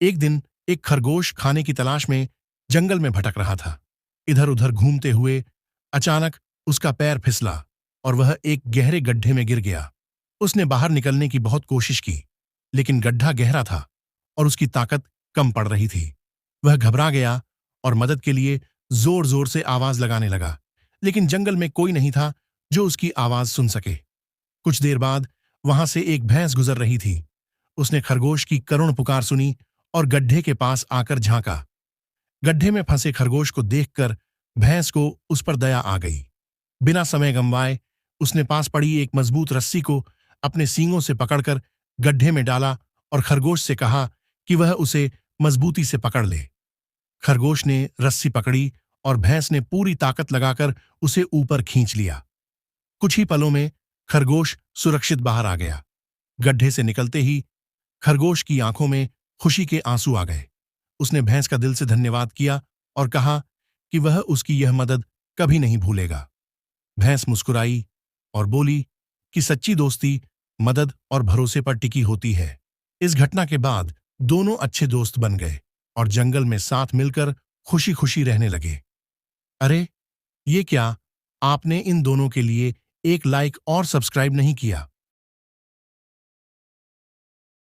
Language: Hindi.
एक दिन एक खरगोश खाने की तलाश में जंगल में भटक रहा था। इधर उधर घूमते हुए अचानक उसका पैर फिसला और वह एक गहरे गड्ढे में गिर गया। उसने बाहर निकलने की बहुत कोशिश की, लेकिन गड्ढा गहरा था और उसकी ताकत कम पड़ रही थी। वह घबरा गया और मदद के लिए जोर जोर से आवाज लगाने लगा, लेकिन जंगल में कोई नहीं था जो उसकी आवाज सुन सके। कुछ देर बाद वहां से एक भैंस गुजर रही थी। उसने खरगोश की करुण पुकार सुनी और गड्ढे के पास आकर झांका। गड्ढे में फंसे खरगोश को देखकर भैंस को उस पर दया आ गई। बिना समय गंवाए उसने पास पड़ी एक मजबूत रस्सी को अपने सींगों से पकड़कर गड्ढे में डाला और खरगोश से कहा कि वह उसे मजबूती से पकड़ ले। खरगोश ने रस्सी पकड़ी और भैंस ने पूरी ताकत लगाकर उसे ऊपर खींच लिया। कुछ ही पलों में खरगोश सुरक्षित बाहर आ गया। गड्ढे से निकलते ही खरगोश की आंखों में खुशी के आंसू आ गए। उसने भैंस का दिल से धन्यवाद किया और कहा कि वह उसकी यह मदद कभी नहीं भूलेगा। भैंस मुस्कुराई और बोली कि सच्ची दोस्ती मदद और भरोसे पर टिकी होती है। इस घटना के बाद दोनों अच्छे दोस्त बन गए और जंगल में साथ मिलकर खुशी खुशी रहने लगे। अरे, ये क्या, आपने इन दोनों के लिए एक लाइक और सब्सक्राइब नहीं किया?